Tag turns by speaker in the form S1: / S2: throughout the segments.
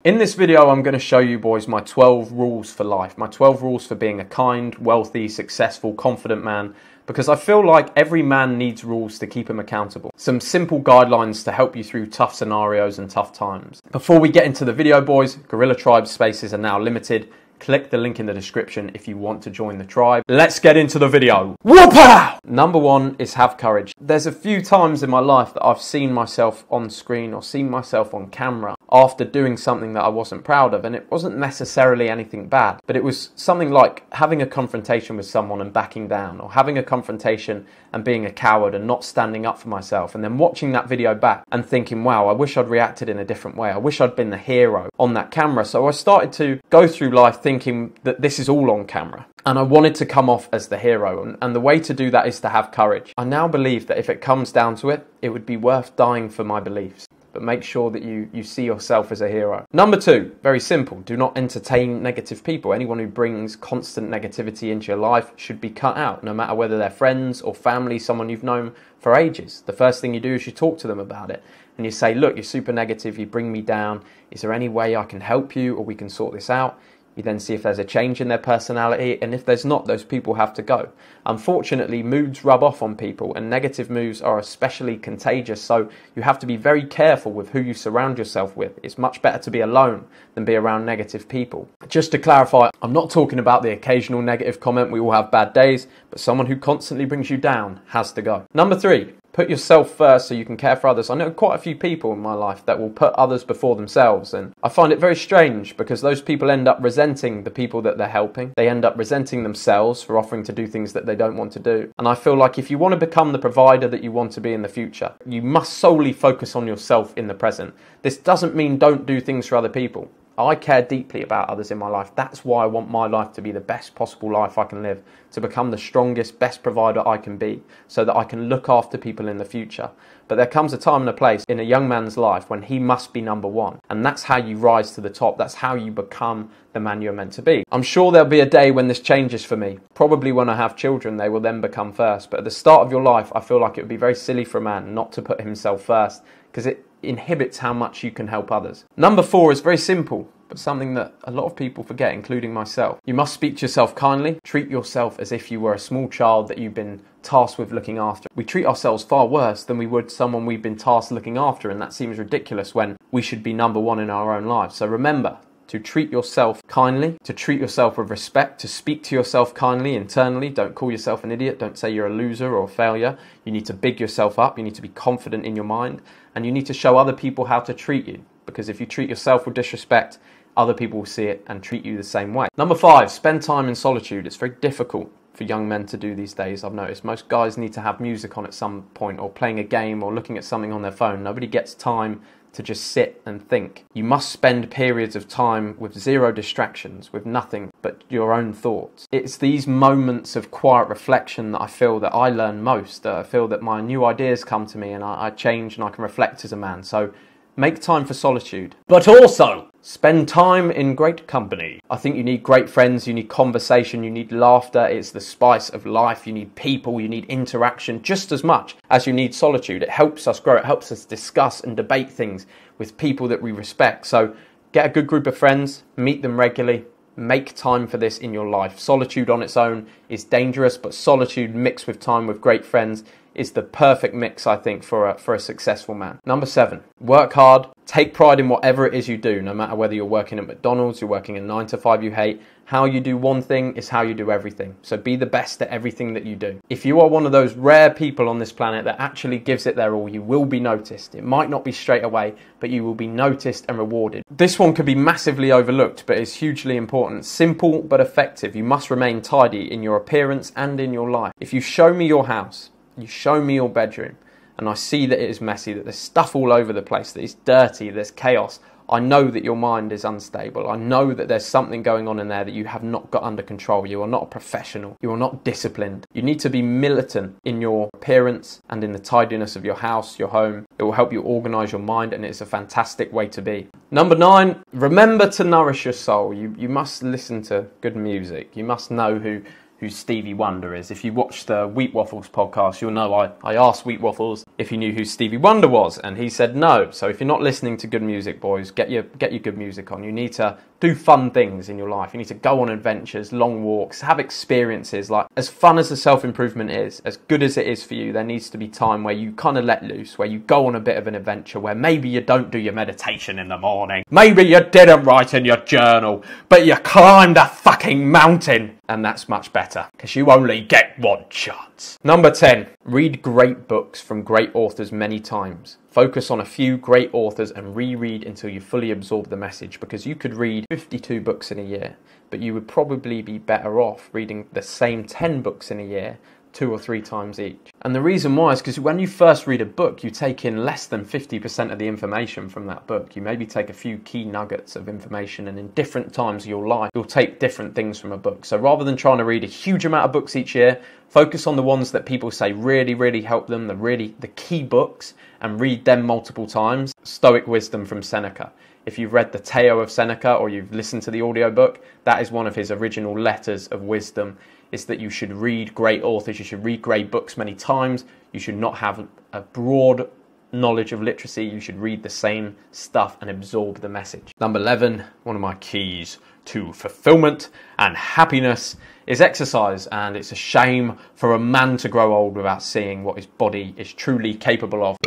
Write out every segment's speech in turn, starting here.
S1: In this video, I'm going to show you boys my 12 rules for life, my 12 rules for being a kind, wealthy, successful, confident man, because I feel like every man needs rules to keep him accountable. Some simple guidelines to help you through tough scenarios and tough times. Before we get into the video, boys, Gorilla Tribe spaces are now limited. Click the link in the description if you want to join the tribe. Let's get into the video. Whoop-pow! Number one is have courage. There's a few times in my life that I've seen myself on screen or seen myself on camera after doing something that I wasn't proud of, and it wasn't necessarily anything bad, but it was something like having a confrontation with someone and backing down, or having a confrontation and being a coward and not standing up for myself, and then watching that video back and thinking, wow, I wish I'd reacted in a different way. I wish I'd been the hero on that camera. So I started to go through life thinking that this is all on camera, and I wanted to come off as the hero, and the way to do that is to have courage. I now believe that if it comes down to it, it would be worth dying for my beliefs. But make sure that you see yourself as a hero. Number two, very simple. Do not entertain negative people. Anyone who brings constant negativity into your life should be cut out, no matter whether they're friends or family, someone you've known for ages. The first thing you do is you talk to them about it. And you say, look, you're super negative, you bring me down. Is there any way I can help you or we can sort this out? You then see if there's a change in their personality, and if there's not, those people have to go. Unfortunately, moods rub off on people, and negative moods are especially contagious, so you have to be very careful with who you surround yourself with. It's much better to be alone than be around negative people. Just to clarify, I'm not talking about the occasional negative comment. We all have bad days, but someone who constantly brings you down has to go. Number three, put yourself first so you can care for others. I know quite a few people in my life that will put others before themselves, and I find it very strange because those people end up resenting the people that they're helping. They end up resenting themselves for offering to do things that they don't want to do. And I feel like if you want to become the provider that you want to be in the future, you must solely focus on yourself in the present. This doesn't mean don't do things for other people. I care deeply about others in my life. That's why I want my life to be the best possible life I can live, to become the strongest, best provider I can be, so that I can look after people in the future. But there comes a time and a place in a young man's life when he must be number one. And that's how you rise to the top. That's how you become the man you're meant to be. I'm sure there'll be a day when this changes for me. Probably when I have children, they will then become first. But at the start of your life, I feel like it would be very silly for a man not to put himself first, because it inhibits how much you can help others. Number four is very simple, but something that a lot of people forget, including myself. You must speak to yourself kindly. Treat yourself as if you were a small child that you've been tasked with looking after. We treat ourselves far worse than we would someone we've been tasked looking after, and that seems ridiculous when we should be number one in our own lives. So remember to treat yourself kindly, to treat yourself with respect, to speak to yourself kindly internally. Don't call yourself an idiot. Don't say you're a loser or a failure. You need to big yourself up. You need to be confident in your mind, and you need to show other people how to treat you, because if you treat yourself with disrespect, other people will see it and treat you the same way. Number five, spend time in solitude. It's very difficult for young men to do these days, I've noticed. Most guys need to have music on at some point, or playing a game, or looking at something on their phone. Nobody gets time to just sit and think. You must spend periods of time with zero distractions, with nothing but your own thoughts. It's these moments of quiet reflection that I feel that I learn most. I feel that my new ideas come to me, and I change and I can reflect as a man. So make time for solitude, but also spend time in great company. I think you need great friends, you need conversation, you need laughter. It's the spice of life. You need people, you need interaction just as much as you need solitude. It helps us grow, it helps us discuss and debate things with people that we respect. So get a good group of friends, meet them regularly, make time for this in your life. Solitude on its own is dangerous, but solitude mixed with time with great friends is the perfect mix, I think, for a successful man. Number seven, work hard. Take pride in whatever it is you do, no matter whether you're working at McDonald's, you're working a 9 to 5 you hate. How you do one thing is how you do everything. So be the best at everything that you do. If you are one of those rare people on this planet that actually gives it their all, you will be noticed. It might not be straight away, but you will be noticed and rewarded. This one could be massively overlooked, but it's hugely important. Simple but effective. You must remain tidy in your appearance and in your life. If you show me your house, you show me your bedroom, and I see that it is messy, that there's stuff all over the place, that it's dirty, there's chaos, I know that your mind is unstable. I know that there's something going on in there that you have not got under control. You are not a professional. You are not disciplined. You need to be militant in your appearance and in the tidiness of your house, your home. It will help you organize your mind, and it's a fantastic way to be. Number 9, remember to nourish your soul. You must listen to good music. You must know who Stevie Wonder is. If you watch the Wheat Waffles podcast, you'll know I asked Wheat Waffles if he knew who Stevie Wonder was, and he said no. So if you're not listening to good music, boys, get your good music on. You need to do fun things in your life. You need to go on adventures, long walks, have experiences. Like, as fun as the self-improvement is, as good as it is for you, there needs to be time where you kind of let loose, where you go on a bit of an adventure, where maybe you don't do your meditation in the morning. Maybe you didn't write in your journal, but you climbed a fucking mountain. And that's much better, because you only get one chance. Number 10, read great books from great authors many times. Focus on a few great authors and reread until you fully absorb the message, because you could read 52 books in a year, but you would probably be better off reading the same 10 books in a year 2 or 3 times each. And the reason why is because when you first read a book, you take in less than 50% of the information from that book. You maybe take a few key nuggets of information, and in different times of your life, you'll take different things from a book. So rather than trying to read a huge amount of books each year, focus on the ones that people say really help them, the key books, and read them multiple times. Stoic Wisdom from Seneca. If you've read the Tao of Seneca or you've listened to the audiobook, that is one of his original letters of wisdom. Is that you should read great authors, you should read great books many times, you should not have a broad knowledge of literacy, you should read the same stuff and absorb the message. Number 11, one of my keys to fulfillment and happiness is exercise, and it's a shame for a man to grow old without seeing what his body is truly capable of.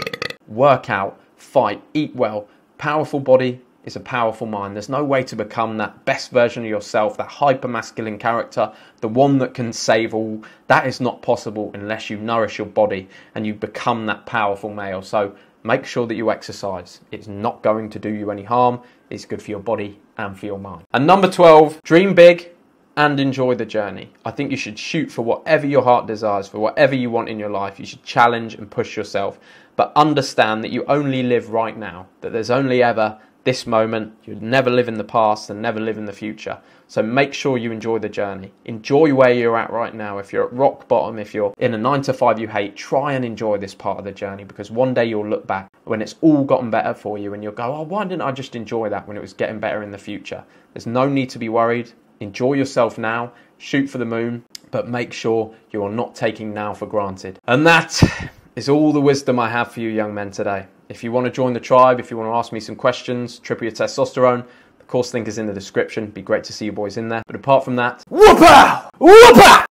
S1: Work out, fight, eat well. Powerful body is a powerful mind. There's no way to become that best version of yourself, that hyper-masculine character, the one that can save all. That is not possible unless you nourish your body and you become that powerful male. So make sure that you exercise. It's not going to do you any harm. It's good for your body and for your mind. And number 12, dream big and enjoy the journey. I think you should shoot for whatever your heart desires, for whatever you want in your life. You should challenge and push yourself, but understand that you only live right now, that there's only ever this moment. You'd never live in the past and never live in the future. So make sure you enjoy the journey. Enjoy where you're at right now. If you're at rock bottom, if you're in a 9-to-5 you hate, try and enjoy this part of the journey, because one day you'll look back when it's all gotten better for you and you'll go, oh, why didn't I just enjoy that when it was getting better in the future? There's no need to be worried. Enjoy yourself now. Shoot for the moon, but make sure you are not taking now for granted. And that is all the wisdom I have for you young men today. If you want to join the tribe, if you want to ask me some questions, triple your testosterone, the course link is in the description. It'd be great to see you boys in there. But apart from that, whoop-ow! Whoop-ow!